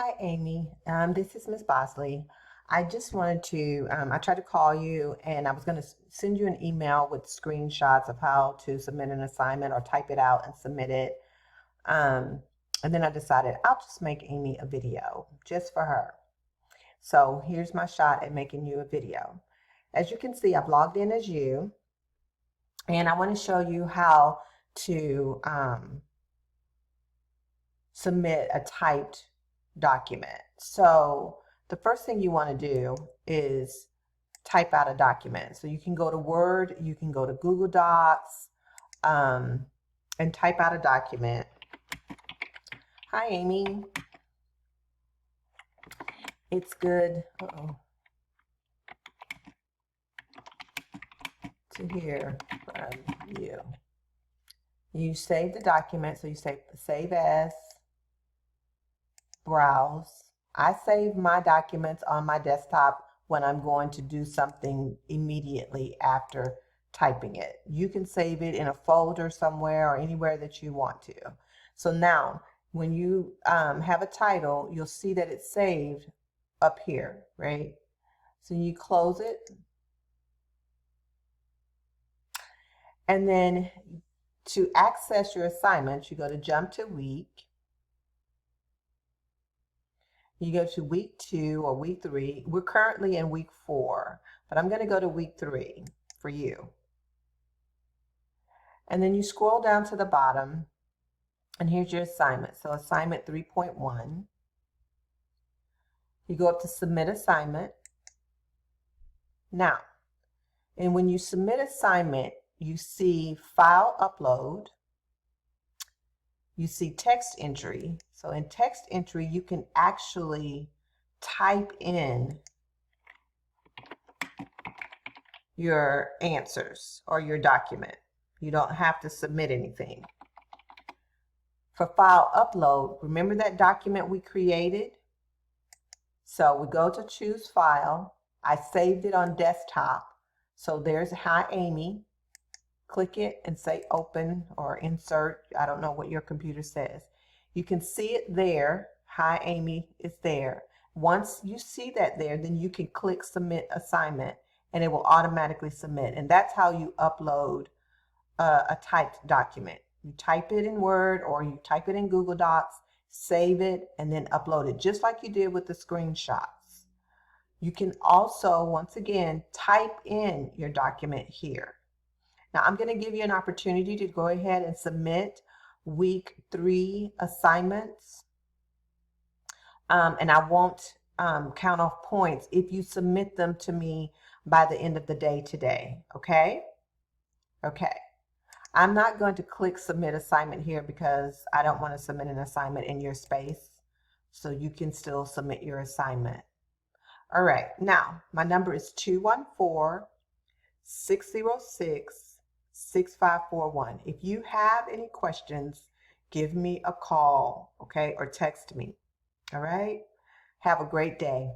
Hi, Amy. This is Miss Bosley. I just wanted to, I tried to call you and I was going to send you an email with screenshots of how to submit an assignment or type it out and submit it. Um, and then I decided I'll just make Amy a video just for her. So here's my shot at making you a video. As you can see, I've logged in as you, and I want to show you how to submit a typed document. So the first thing you want to do is type out a document. So you can go to Word, you can go to Google Docs, and type out a document. Hi, Amy. It's good to hear from you. You save the document, so you say save as, browse. I save my documents on my desktop when I'm going to do something immediately after typing it. You can save it in a folder somewhere or anywhere that you want to. So now, when you have a title, you'll see that it's saved up here, right? So you close it. And then to access your assignment, you go to Jump to Week. You go to week 2 or week 3. We're currently in week 4, but I'm going to go to week 3 for you. And then you scroll down to the bottom, and here's your assignment. So assignment 3.1. You go up to submit assignment. Now, and when you submit assignment, you see file upload. You see text entry. So in text entry, you can actually type in your answers or your document. You don't have to submit anything. For file upload, remember that document we created? So we go to choose file. I saved it on desktop. So there's Hi Amy. Click it and say open or insert. I don't know what your computer says. You can see it there. Hi Amy is there. Once you see that there, then you can click submit assignment and it will automatically submit. And that's how you upload a typed document. You type it in Word or you type it in Google Docs, save it, and then upload it, just like you did with the screenshots. You can also, once again, type in your document here. Now, I'm going to give you an opportunity to go ahead and submit week 3 assignments. And I won't count off points if you submit them to me by the end of the day today. Okay? Okay. I'm not going to click submit assignment here because I don't want to submit an assignment in your space. So you can still submit your assignment. All right. Now, my number is 214-606-6541. If you have any questions, give me a call, okay, or text me. All right? Have a great day.